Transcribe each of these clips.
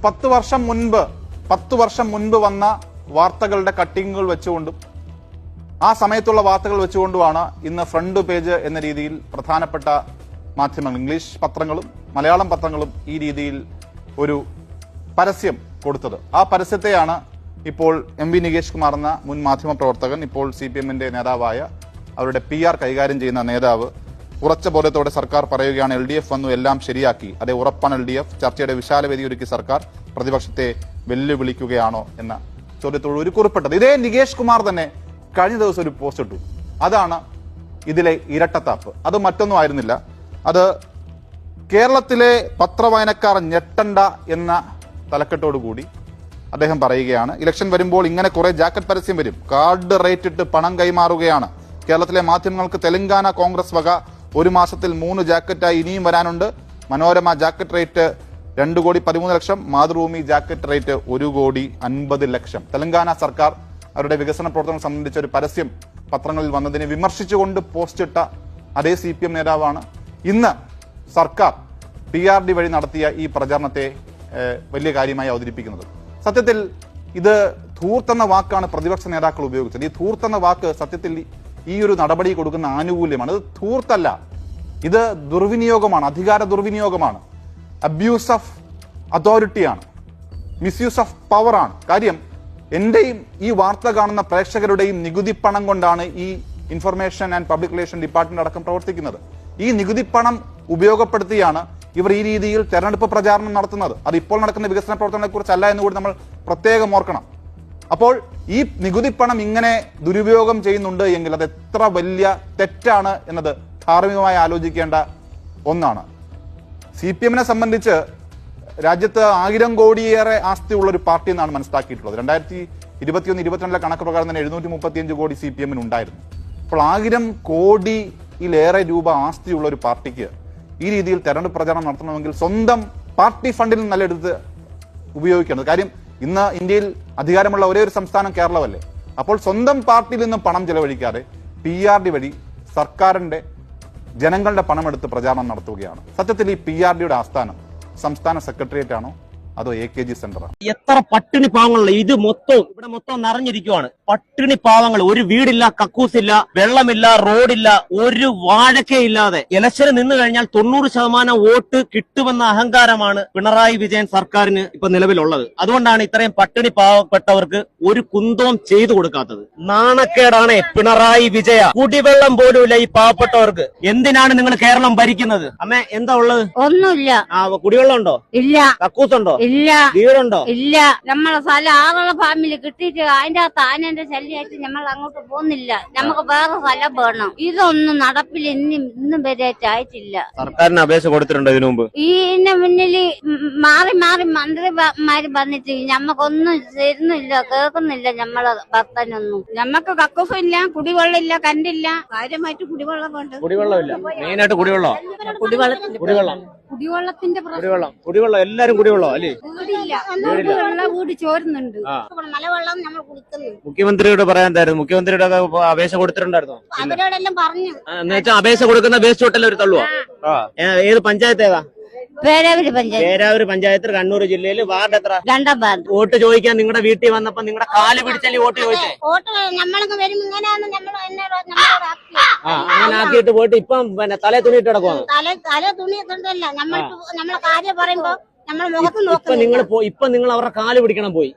10 വർഷം മുൻപ് വന്ന വാർത്തകളുടെ കട്ടിങ്ങുകൾ വെച്ചുകൊണ്ടും ആ സമയത്തുള്ള വാർത്തകൾ വെച്ചുകൊണ്ടുമാണ് ഇന്ന് ഫ്രണ്ട് പേജ് എന്ന രീതിയിൽ പ്രധാനപ്പെട്ട മാധ്യമങ്ങൾ, ഇംഗ്ലീഷ് പത്രങ്ങളും മലയാളം പത്രങ്ങളും ഈ രീതിയിൽ ഒരു പരസ്യം കൊടുത്തത്. ആ പരസ്യത്തെയാണ് ഇപ്പോൾ എം വി നികേഷ് കുമാർ എന്ന മുൻ മാധ്യമ പ്രവർത്തകൻ, ഇപ്പോൾ CPM-ന്റെ നേതാവായ അവരുടെ PR കൈകാര്യം ചെയ്യുന്ന നേതാവ് ഉറച്ച ബോധത്തോടെ സർക്കാർ പറയുകയാണ്, LDF വന്നു, എല്ലാം ശരിയാക്കി, അതേ ഉറപ്പാണ് LDF, ചർച്ചയുടെ വിശാലവേദി ഒരുക്കി സർക്കാർ പ്രതിപക്ഷത്തെ വെല്ലുവിളിക്കുകയാണോ എന്ന ചോദ്യത്തോട് ഒരു കുറിപ്പിട്ടത്. ഇതേ നികേഷ് കുമാർ തന്നെ കഴിഞ്ഞ ദിവസം ഒരു പോസ്റ്റ് ഇട്ടു. അതാണ് ഇതിലെ ഇരട്ടത്താപ്പ്. അത് മറ്റൊന്നും ആയിരുന്നില്ല, അത് കേരളത്തിലെ പത്രവായനക്കാർ ഞെട്ടണ്ട എന്ന തലക്കെട്ടോടുകൂടി അദ്ദേഹം പറയുകയാണ്, ഇലക്ഷൻ വരുമ്പോൾ ഇങ്ങനെ കുറെ ജാക്കറ്റ് പരസ്യം വരും, കാർഡ് റേറ്റ് ഇട്ട് പണം കൈമാറുകയാണ്. കേരളത്തിലെ മാധ്യമങ്ങൾക്ക് തെലങ്കാന കോൺഗ്രസ് വക 1 മാസത്തിൽ 3 ജാക്കറ്റായി ഇനിയും വരാനുണ്ട്. Manorama jacket rate 2,13,00,000, Mathrubhumi jacket rate 1,50,00,000. Telangana സർക്കാർ അവരുടെ വികസന പ്രവർത്തനം സംബന്ധിച്ച ഒരു പരസ്യം പത്രങ്ങളിൽ വന്നതിനെ വിമർശിച്ചുകൊണ്ട് പോസ്റ്റ് ഇട്ട അതേ CPM നേതാവാണ് ഇന്ന് സർക്കാർ PRD വഴി നടത്തിയ ഈ പ്രചാരണത്തെ വലിയ കാര്യമായി അവതരിപ്പിക്കുന്നത്. സത്യത്തിൽ ഇത് ധൂർത്തെന്ന വാക്കാണ് പ്രതിപക്ഷ നേതാക്കൾ ഉപയോഗിച്ചത്. ഈ ധൂർത്തെന്ന വാക്ക് സത്യത്തിൽ ഈ ഒരു നടപടി കൊടുക്കുന്ന ആനുകൂല്യമാണ്. ഇത് ധൂർത്തല്ല, ഇത് ദുർവിനിയോഗമാണ്, അധികാര ദുർവിനിയോഗമാണ്, അബ്യൂസ് ഓഫ് അതോറിറ്റിയാണ്, മിസ്യൂസ് ഓഫ് പവറാണ്. കാര്യം എന്റെയും ഈ വാർത്ത കാണുന്ന പ്രേക്ഷകരുടെയും നികുതി പണം കൊണ്ടാണ് ഈ information and public relation department അടക്കം പ്രവർത്തിക്കുന്നത്. ഈ നികുതി പണം ഉപയോഗപ്പെടുത്തിയാണ് ഇവർ ഈ രീതിയിൽ തെരഞ്ഞെടുപ്പ് പ്രചാരണം നടത്തുന്നത്. അത് ഇപ്പോൾ നടക്കുന്ന വികസന പ്രവർത്തനങ്ങളെ കുറിച്ചല്ല എന്നുകൂടി നമ്മൾ പ്രത്യേകം ഓർക്കണം. അപ്പോൾ ഈ നികുതി പണം ഇങ്ങനെ ദുരുപയോഗം ചെയ്യുന്നുണ്ട് എങ്കിൽ അത് എത്ര വലിയ തെറ്റാണ് എന്നത് ധാർമ്മികമായി ആലോചിക്കേണ്ട ഒന്നാണ്. CPM-നെ സംബന്ധിച്ച് രാജ്യത്ത് 1000 കോടിയേറെ ആസ്തിയുള്ള ഒരു പാർട്ടി എന്നാണ് മനസ്സിലാക്കിയിട്ടുള്ളത്. 2021-22 കണക്ക് പ്രകാരം തന്നെ 735 കോടി CPM-ന് ഉണ്ടായിരുന്നു. അപ്പോൾ 1000 കോടിയിലേറെ രൂപ ആസ്തിയുള്ള ഒരു പാർട്ടിക്ക് ഈ രീതിയിൽ തെരഞ്ഞെടുപ്പ് പ്രചാരണം നടത്തണമെങ്കിൽ സ്വന്തം പാർട്ടി ഫണ്ടിൽ നിന്നല്ല എടുത്ത് ഉപയോഗിക്കേണ്ടത്. കാര്യം ഇന്ന് ഇന്ത്യയിൽ അധികാരമുള്ള ഒരേ ഒരു സംസ്ഥാനം കേരളമല്ലേ. അപ്പോൾ സ്വന്തം പാർട്ടിയിൽ നിന്നും പണം ചെലവഴിക്കാതെ PRD വഴി സർക്കാരിന്റെ ജനങ്ങളുടെ പണമെടുത്ത് പ്രചാരണം നടത്തുകയാണ്. സത്യത്തിൽ ഈ PRD-യുടെ ആസ്ഥാനം സംസ്ഥാന സെക്രട്ടേറിയറ്റ് ആണോ അതോ AKG സെന്ററാണോ? എത്ര പട്ടിണി പാവങ്ങളുള്ള ഇത് ഇവിടെ മൊത്തം നിറഞ്ഞിരിക്കുവാണ്. പട്ടിണി പാവങ്ങൾ, ഒരു വീടില്ല, കക്കൂസില്ല, വെള്ളമില്ല, റോഡില്ല, ഒരു വാഴക്കയില്ലാതെ ഇലക്ഷന് നിന്ന് കഴിഞ്ഞാൽ 90% വോട്ട് കിട്ടുമെന്ന അഹങ്കാരമാണ് പിണറായി വിജയൻ സർക്കാരിന് ഇപ്പൊ നിലവിലുള്ളത്. അതുകൊണ്ടാണ് ഇത്രയും പട്ടിണി പാവപ്പെട്ടവർക്ക് ഒരു കുന്തവും ചെയ്തു കൊടുക്കാത്തത്. നാണക്കേടാണ് പിണറായി വിജയ. കുടിവെള്ളം പോലുമില്ല ഈ പാവപ്പെട്ടവർക്ക്. എന്തിനാണ് നിങ്ങൾ കേരളം ഭരിക്കുന്നത്? അമ്മേ, എന്താ ഉള്ളത്? ഒന്നുമില്ല. കുടിവെള്ളം ഉണ്ടോ? ഇല്ല. കക്കൂസുണ്ടോ? ഇല്ല. വീടുണ്ടോ? ഇല്ല. നമ്മളെ സ്ഥലം 6 ഫാമിലി കിട്ടിയിട്ട് അതിന്റെ അകത്ത് ആനന്റെ ശല്യമായിട്ട് നമ്മൾ അങ്ങോട്ട് പോകുന്നില്ല. നമുക്ക് വേറെ സ്ഥലം വേണം. ഇതൊന്നും നടപ്പിൽ ഇന്നും വരെ ആയിട്ടില്ല. സർക്കാരിന് അപേക്ഷ കൊടുത്തിട്ടുണ്ടോ ഇതിനു മുമ്പ്? ഇതിന്റെ മുന്നിൽ മാറി മാറി മന്ത്രിമാര് വന്നിട്ട് ഞമ്മക്കൊന്നും തരുന്നില്ല, കേൾക്കുന്നില്ല നമ്മളെ ഭർത്താനൊന്നും. ഞമ്മക്ക് കക്കൂസും ഇല്ല, കുടിവെള്ളം ഇല്ല, കണ്ടില്ല. കാര്യമായിട്ട് കുടിവെള്ളം വേണ്ട. കുടിവെള്ളമില്ല, മെയിനായിട്ട് കുടിവെള്ളം. കുടിവെള്ളം എല്ലാരും കുടിവെള്ളം അല്ലേ? വീട് ചോരുന്നുണ്ട്. മലവെള്ളം നമ്മൾ കുടിക്കുന്നു. മുഖ്യമന്ത്രിയോട് പറയാൻ മുഖ്യമന്ത്രിയുടെ അപേക്ഷ കൊടുത്തിട്ടുണ്ടായിരുന്നോ? അവരോടെല്ലാം പറഞ്ഞു. എന്നുവെച്ചാൽ അപേക്ഷ കൊടുക്കുന്ന വേസ്റ്റ് ഹോട്ടലിൽ ഒരു തള്ളുവാ. ഏത് പഞ്ചായത്ത് ഏതാ? പേരാവൂര് പഞ്ചായത്ത്, കണ്ണൂർ ജില്ലയിൽ. വാർഡ് എത്ര? 2-ാം വാർഡ്. വോട്ട് ചോദിക്കാൻ നിങ്ങളുടെ വീട്ടിൽ വന്നപ്പോ നിങ്ങളുടെ കാല് പിടിച്ചല്ലേ വോട്ട് ചോദിച്ചേ? അങ്ങനെ ആക്കിയിട്ട് പോയിട്ട് ഇപ്പം പിന്നെ തലേ തുണിയിട്ട് കിടക്കുവാണ്. തലേ തുണി നമ്മളെ കാര്യം പറയുമ്പോ നമ്മളെ മുഖത്ത് ഇപ്പൊ നിങ്ങൾ അവരുടെ കാല് പിടിക്കണം പോയി.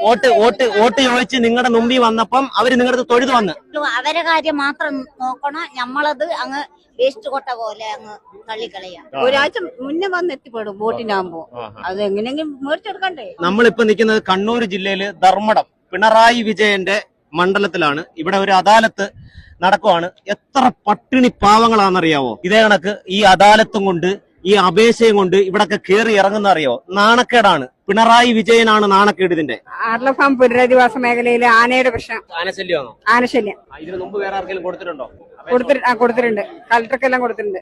വോട്ട് ചോദിച്ച് നിങ്ങളുടെ മുമ്പിൽ വന്നപ്പം അവര് നിങ്ങളുടെ തൊഴുത് വന്ന് അവരെ കാര്യം മാത്രം നോക്കണം. നമ്മളത് അങ്ങ് വേസ്റ്റ് കൊട്ട പോലെ അങ്ങ് തള്ളിക്കളയാം. ഒരാഴ്ച മുന്നേ വന്ന് എത്തിപ്പെടും വോട്ടിനാകുമ്പോ. അത് എങ്ങനെയെങ്കിലും മേടിച്ചെടുക്കണ്ടേ? നമ്മളിപ്പോ നിൽക്കുന്നത് കണ്ണൂർ ജില്ലയില് ധർമ്മടം പിണറായി വിജയന്റെ മണ്ഡലത്തിലാണ്. ഇവിടെ ഒരു അദാലത്ത് നടക്കുവാണ്. എത്ര പട്ടിണി പാവങ്ങളാണെന്നറിയാവോ? ഇതേ കണക്ക് ഈ അദാലത്തും കൊണ്ട് ഈ അപേക്ഷയും കൊണ്ട് ഇവിടൊക്കെ കയറി ഇറങ്ങുന്ന അറിയോ? നാണക്കേടാണ്. പിണറായി വിജയനാണ് നാണക്കേട് ഇതിന്റെ. ആർലഫാം പുനരധിവാസ മേഖലയിലെ ആനയുടെ പ്രശ്നം. ആനശല്യമാണോ? ആനശല്യം. ഇതിനു മുമ്പ് വേറെ ആർക്കെങ്കിലും കൊടുത്തിട്ടുണ്ടോ? കൊടുത്തിട്ടുണ്ട്. കളക്ടർക്കെല്ലാം കൊടുത്തിട്ടുണ്ട്.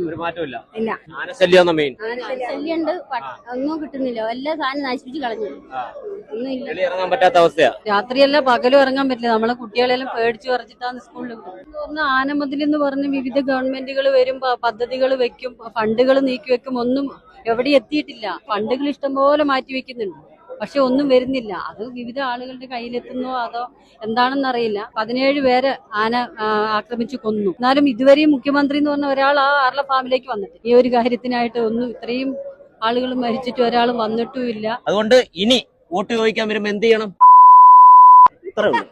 ഒരു മാറ്റമില്ല. ഇല്ല. ആനശല്യം മെയിൻ. ആനശല്യമുണ്ട്. ഒന്നും കിട്ടുന്നില്ല. എല്ലാ സാധനം നശിപ്പിച്ച് കളഞ്ഞു. ഒന്നും ഇറങ്ങാൻ പറ്റാത്ത അവസ്ഥയാ. രാത്രിയല്ല പകലും ഇറങ്ങാൻ പറ്റില്ല. നമ്മളെ കുട്ടികളെല്ലാം പേടിച്ചു പറിച്ചിട്ടാണ് സ്കൂളിൽ പോകുന്നത്. ആനമതിൽ എന്ന് പറഞ്ഞ് വിവിധ ഗവൺമെന്റുകൾ വരും, പദ്ധതികൾ വെക്കും, ഫണ്ടുകൾ നീക്കി വെക്കും. ഒന്നും എവിടെ എത്തിയിട്ടില്ല. ഫണ്ടുകൾ ഇഷ്ടംപോലെ മാറ്റിവെക്കുന്നുണ്ട്, പക്ഷെ ഒന്നും വരുന്നില്ല. അത് വിവിധ ആളുകളുടെ കയ്യിലെത്തുന്നോ അതോ എന്താണെന്നറിയില്ല. 17 പേരെ ആന ആക്രമിച്ചു കൊന്നു. എന്നാലും ഇതുവരെയും മുഖ്യമന്ത്രി എന്ന് പറഞ്ഞ ഒരാൾ ആ ആർല ഫാമിലേക്ക് വന്നിട്ട് ഈ ഒരു കാര്യത്തിനായിട്ട് ഒന്നും ഇത്രയും ആളുകൾ മരിച്ചിട്ട് ഒരാളും വന്നിട്ടുമില്ല. അതുകൊണ്ട് ഇനി വോട്ട് ചോദിക്കാൻ വരുമ്പോ എന്ത് ചെയ്യണം? ഇത്രേ ഉള്ളൂ.